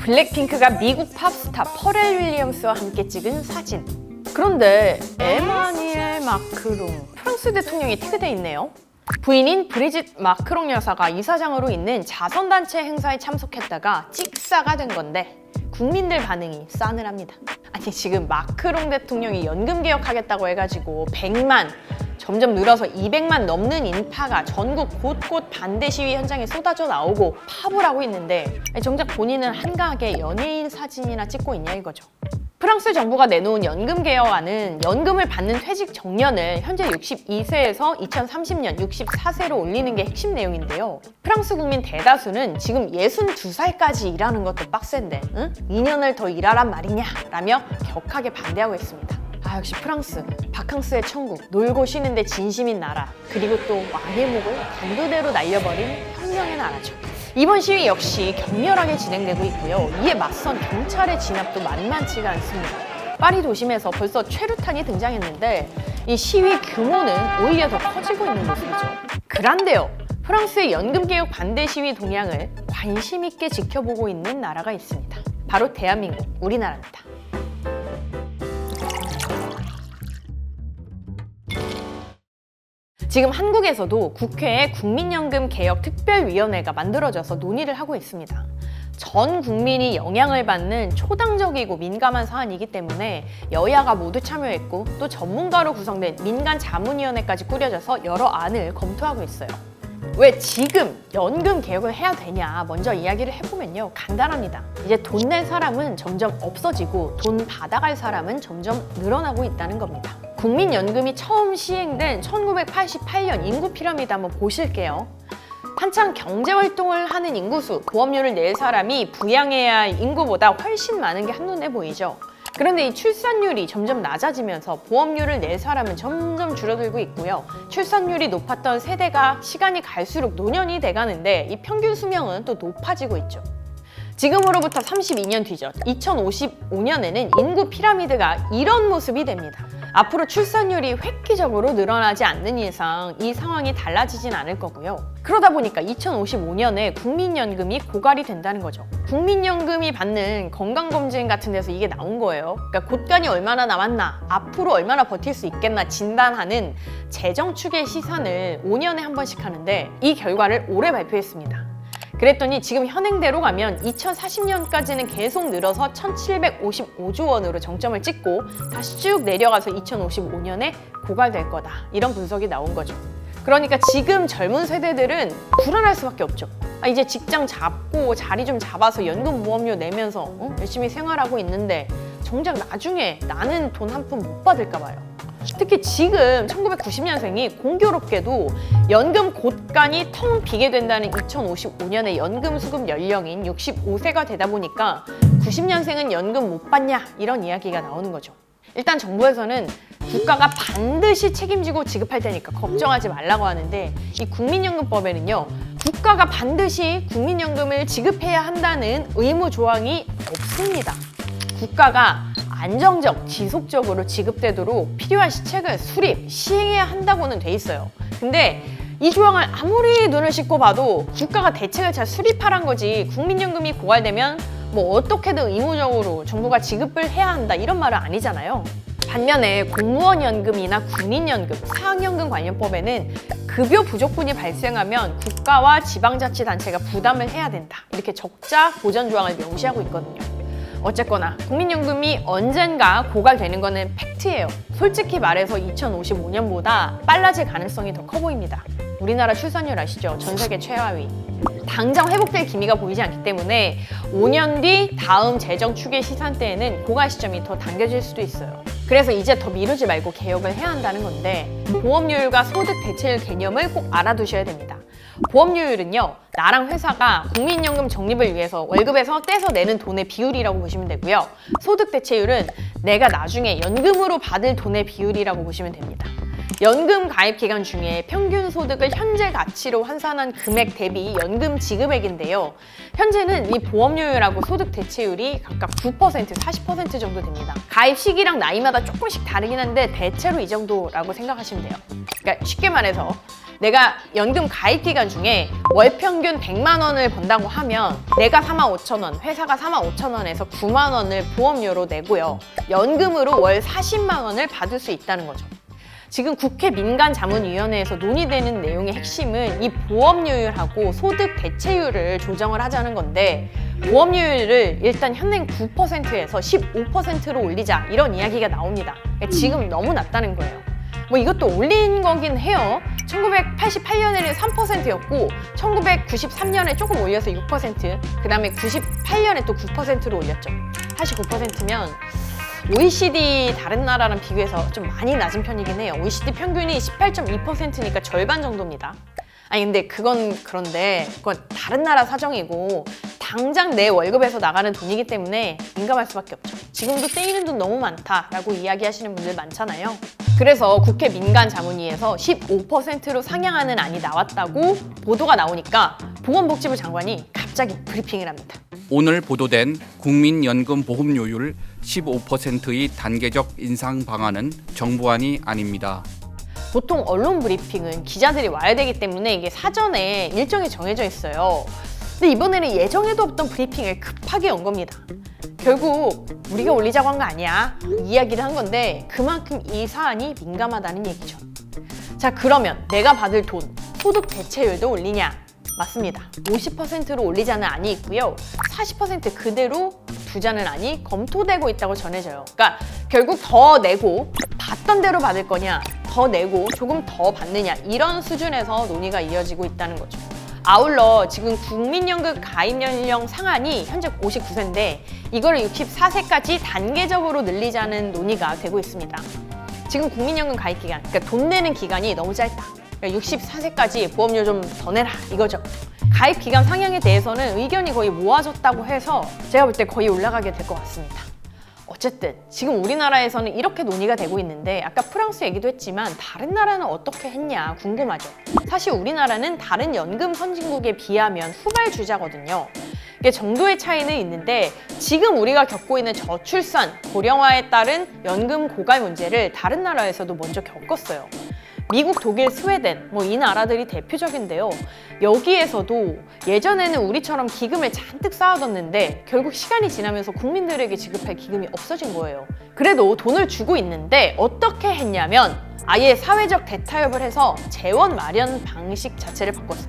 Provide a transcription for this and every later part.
블랙핑크가 미국 팝스타 퍼렐 윌리엄스와 함께 찍은 사진. 그런데 에마니엘 마크롱, 프랑스 대통령이 태그돼 있네요. 부인인 브리짓 마크롱 여사가 이사장으로 있는 자선단체 행사에 참석했다가 찍사가 된 건데 국민들 반응이 싸늘합니다. 아니 지금 마크롱 대통령이 연금 개혁하겠다고 해가지고 100만, 점점 늘어서 200만 넘는 인파가 전국 곳곳 반대 시위 현장에 쏟아져 나오고 파업을 하고 있는데 정작 본인은 한가하게 연예인 사진이나 찍고 있냐 이거죠. 프랑스 정부가 내놓은 연금 개혁안은 연금을 받는 퇴직 정년을 현재 62세에서 2030년 64세로 올리는 게 핵심 내용인데요. 프랑스 국민 대다수는 지금 62살까지 일하는 것도 빡센데 2년을 더 일하란 말이냐 라며 격하게 반대하고 있습니다. 아 역시 프랑스, 바캉스의 천국, 놀고 쉬는데 진심인 나라, 그리고 또 왕의 목을 단두대로 날려버린 혁명의 나라죠. 이번 시위 역시 격렬하게 진행되고 있고요. 이에 맞선 경찰의 진압도 만만치가 않습니다. 파리 도심에서 벌써 최루탄이 등장했는데 이 시위 규모는 오히려 더 커지고 있는 모습이죠. 그런데요, 프랑스의 연금개혁 반대 시위 동향을 관심 있게 지켜보고 있는 나라가 있습니다. 바로 대한민국, 우리나라입니다. 지금 한국에서도 국회에 국민연금개혁특별위원회가 만들어져서 논의를 하고 있습니다. 전 국민이 영향을 받는 초당적이고 민감한 사안이기 때문에 여야가 모두 참여했고 또 전문가로 구성된 민간자문위원회까지 꾸려져서 여러 안을 검토하고 있어요. 왜 지금 연금 개혁을 해야 되냐 먼저 이야기를 해보면요, 간단합니다. 이제 돈 낼 사람은 점점 없어지고 돈 받아갈 사람은 점점 늘어나고 있다는 겁니다. 국민연금이 처음 시행된 1988년 인구 피라미드 한번 보실게요. 한창 경제활동을 하는 인구수, 보험료를 낼 사람이 부양해야 할 인구보다 훨씬 많은 게 한눈에 보이죠. 그런데 이 출산율이 점점 낮아지면서 보험료를 낼 사람은 점점 줄어들고 있고요. 출산율이 높았던 세대가 시간이 갈수록 노년이 돼가는데 이 평균 수명은 또 높아지고 있죠. 지금으로부터 32년 뒤죠. 2055년에는 인구 피라미드가 이런 모습이 됩니다. 앞으로 출산율이 획기적으로 늘어나지 않는 이상 이 상황이 달라지진 않을 거고요. 그러다 보니까 2055년에 국민연금이 고갈이 된다는 거죠. 국민연금이 받는 건강검진 같은 데서 이게 나온 거예요. 그러니까 곳간이 얼마나 남았나, 앞으로 얼마나 버틸 수 있겠나 진단하는 재정추계 시산을 5년에 한 번씩 하는데 이 결과를 올해 발표했습니다. 그랬더니 지금 현행대로 가면 2040년까지는 계속 늘어서 1755조 원으로 정점을 찍고 다시 쭉 내려가서 2055년에 고갈될 거다. 이런 분석이 나온 거죠. 그러니까 지금 젊은 세대들은 불안할 수밖에 없죠. 이제 직장 잡고 자리 좀 잡아서 연금 보험료 내면서 열심히 생활하고 있는데 정작 나중에 나는 돈 한 푼 못 받을까 봐요. 특히 지금 1990년생이 공교롭게도 연금 곳간이 텅 비게 된다는 2055년의 연금 수급 연령인 65세가 되다 보니까 90년생은 연금 못 받냐 이런 이야기가 나오는 거죠. 일단 정부에서는 국가가 반드시 책임지고 지급할 테니까 걱정하지 말라고 하는데 이 국민연금법에는요, 국가가 반드시 국민연금을 지급해야 한다는 의무 조항이 없습니다. 국가가 안정적, 지속적으로 지급되도록 필요한 시책을 수립, 시행해야 한다고는 돼 있어요. 근데 이 조항을 아무리 눈을 씻고 봐도 국가가 대책을 잘 수립하란 거지 국민연금이 고갈되면 뭐 어떻게든 의무적으로 정부가 지급을 해야 한다 이런 말은 아니잖아요. 반면에 공무원연금이나 군인연금, 사학연금 관련법에는 급여 부족분이 발생하면 국가와 지방자치단체가 부담을 해야 된다. 이렇게 적자 보전 조항을 명시하고 있거든요. 어쨌거나 국민연금이 언젠가 고갈되는 거는 팩트예요. 솔직히 말해서 2055년보다 빨라질 가능성이 더 커 보입니다. 우리나라 출산율 아시죠? 전 세계 최하위. 당장 회복될 기미가 보이지 않기 때문에 5년 뒤 다음 재정 추계 시산 때에는 고갈 시점이 더 당겨질 수도 있어요. 그래서 이제 더 미루지 말고 개혁을 해야 한다는 건데 보험료율과 소득 대체율 개념을 꼭 알아두셔야 됩니다. 보험료율은요, 나랑 회사가 국민연금 적립을 위해서 월급에서 떼서 내는 돈의 비율이라고 보시면 되고요. 소득 대체율은 내가 나중에 연금으로 받을 돈의 비율이라고 보시면 됩니다. 연금 가입 기간 중에 평균 소득을 현재 가치로 환산한 금액 대비 연금 지급액인데요. 현재는 이 보험료율하고 소득 대체율이 각각 9%, 40% 정도 됩니다. 가입 시기랑 나이마다 조금씩 다르긴 한데 대체로 이 정도라고 생각하시면 돼요. 그러니까 쉽게 말해서 내가 연금 가입 기간 중에 월 평균 100만 원을 번다고 하면 내가 45,000원, 회사가 45,000원에서 9만 원을 보험료로 내고요. 연금으로 월 40만 원을 받을 수 있다는 거죠. 지금 국회 민간자문위원회에서 논의되는 내용의 핵심은 이 보험료율하고 소득 대체율을 조정을 하자는 건데, 보험료율을 일단 현행 9%에서 15%로 올리자, 이런 이야기가 나옵니다. 그러니까 지금 너무 낮다는 거예요. 뭐 이것도 올린 거긴 해요. 1988년에는 3%였고 1993년에 조금 올려서 6%, 그 다음에 98년에 또 9%로 올렸죠. 사실 9%면 OECD 다른 나라랑 비교해서 좀 많이 낮은 편이긴 해요. OECD 평균이 18.2%니까 절반 정도입니다. 아니 근데 그런데 그건 다른 나라 사정이고 당장 내 월급에서 나가는 돈이기 때문에 민감할 수밖에 없죠. 지금도 떼이는 돈 너무 많다라고 이야기하시는 분들 많잖아요. 그래서 국회 민간자문위에서 15%로 상향하는 안이 나왔다고 보도가 나오니까 보건복지부 장관이 갑자기 브리핑을 합니다. 오늘 보도된 국민연금 보험료율 15%의 단계적 인상 방안은 정부안이 아닙니다. 보통 언론 브리핑은 기자들이 와야 되기 때문에 이게 사전에 일정이 정해져 있어요. 근데 이번에는 예정에도 없던 브리핑을 급하게 연 겁니다. 결국 우리가 올리자고 한 거 아니야, 이야기를 한 건데 그만큼 이 사안이 민감하다는 얘기죠. 자, 그러면 내가 받을 돈, 소득 대체율도 올리냐? 맞습니다. 50%로 올리자는 안이 있고요. 40% 그대로 두자는 안이 검토되고 있다고 전해져요. 그러니까 결국 더 내고 받던 대로 받을 거냐, 더 내고 조금 더 받느냐, 이런 수준에서 논의가 이어지고 있다는 거죠. 아울러 지금 국민연금 가입 연령 상한이 현재 59세인데 이거를 64세까지 단계적으로 늘리자는 논의가 되고 있습니다. 지금 국민연금 가입 기간, 그러니까 돈 내는 기간이 너무 짧다. 64세까지 보험료 좀 더 내라, 이거죠. 가입 기간 상향에 대해서는 의견이 거의 모아졌다고 해서 제가 볼 때 거의 올라가게 될 것 같습니다. 어쨌든 지금 우리나라에서는 이렇게 논의가 되고 있는데, 아까 프랑스 얘기도 했지만 다른 나라는 어떻게 했냐 궁금하죠. 사실 우리나라는 다른 연금 선진국에 비하면 후발주자거든요. 이게 정도의 차이는 있는데 지금 우리가 겪고 있는 저출산, 고령화에 따른 연금 고갈 문제를 다른 나라에서도 먼저 겪었어요. 미국, 독일, 스웨덴 뭐 이 나라들이 대표적인데요. 여기에서도 예전에는 우리처럼 기금을 잔뜩 쌓아뒀는데 결국 시간이 지나면서 국민들에게 지급할 기금이 없어진 거예요. 그래도 돈을 주고 있는데 어떻게 했냐면 아예 사회적 대타협을 해서 재원 마련 방식 자체를 바꿨어요.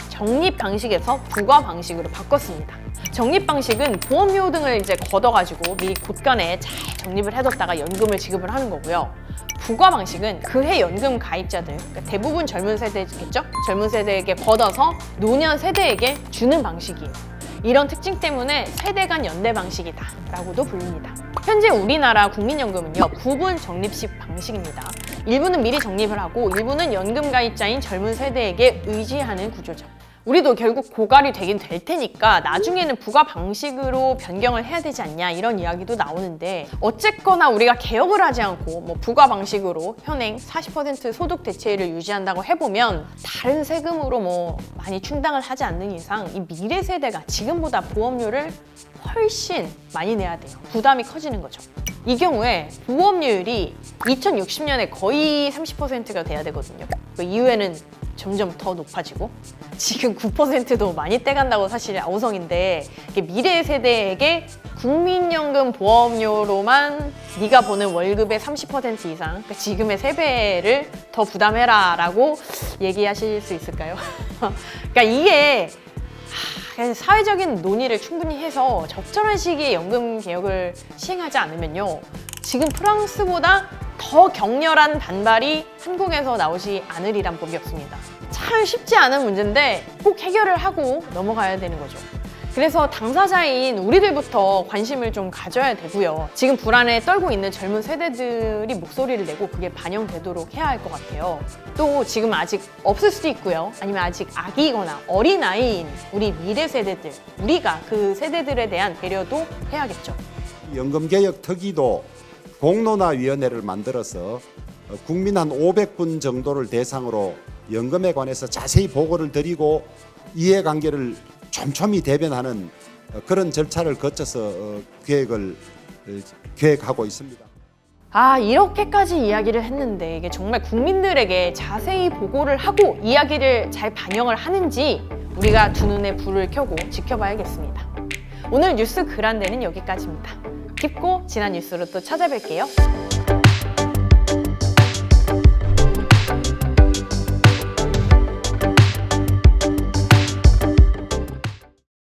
적립 방식에서 부과 방식으로 바꿨습니다. 적립 방식은 보험료 등을 이제 걷어가지고 미리 곳간에 잘 적립을 해뒀다가 연금을 지급을 하는 거고요. 부과 방식은 그해 연금 가입자들, 그러니까 대부분 젊은 세대겠죠? 젊은 세대에게 걷어서 노년 세대에게 주는 방식이에요. 이런 특징 때문에 세대 간 연대 방식이다 라고도 부릅니다. 현재 우리나라 국민연금은요, 구분 적립식 방식입니다. 일부는 미리 적립을 하고 일부는 연금 가입자인 젊은 세대에게 의지하는 구조죠. 우리도 결국 고갈이 되긴 될 테니까 나중에는 부과 방식으로 변경을 해야 되지 않냐, 이런 이야기도 나오는데, 어쨌거나 우리가 개혁을 하지 않고 뭐 부과 방식으로 현행 40% 소득 대체율을 유지한다고 해보면 다른 세금으로 뭐 많이 충당을 하지 않는 이상 이 미래 세대가 지금보다 보험료를 훨씬 많이 내야 돼요. 부담이 커지는 거죠. 이 경우에 보험료율이 2060년에 거의 30%가 돼야 되거든요. 그 이후에는 점점 더 높아지고, 지금 9%도 많이 떼간다고 사실 아우성인데, 미래 세대에게 국민연금 보험료로만 네가 버는 월급의 30% 이상, 그러니까 지금의 3배를 더 부담해라 라고 얘기하실 수 있을까요? 그러니까 이게 사회적인 논의를 충분히 해서 적절한 시기에 연금 개혁을 시행하지 않으면요, 지금 프랑스보다 더 격렬한 반발이 한국에서 나오지 않으리란 법이 없습니다. 참 쉽지 않은 문제인데 꼭 해결을 하고 넘어가야 되는 거죠. 그래서 당사자인 우리들부터 관심을 좀 가져야 되고요. 지금 불안에 떨고 있는 젊은 세대들이 목소리를 내고 그게 반영되도록 해야 할 것 같아요. 또 지금 아직 없을 수도 있고요. 아니면 아직 아기거나 어린아이인 우리 미래 세대들, 우리가 그 세대들에 대한 배려도 해야겠죠. 연금개혁 특위도 공론화위원회를 만들어서 국민 한 500분 정도를 대상으로 연금에 관해서 자세히 보고를 드리고 이해관계를 촘촘히 대변하는 그런 절차를 거쳐서 계획하고 있습니다. 이렇게까지 이야기를 했는데 이게 정말 국민들에게 자세히 보고를 하고 이야기를 잘 반영을 하는지 우리가 두 눈에 불을 켜고 지켜봐야겠습니다. 오늘 뉴스 그란데는 여기까지입니다. 깊고 진한 뉴스로 또 찾아뵐게요.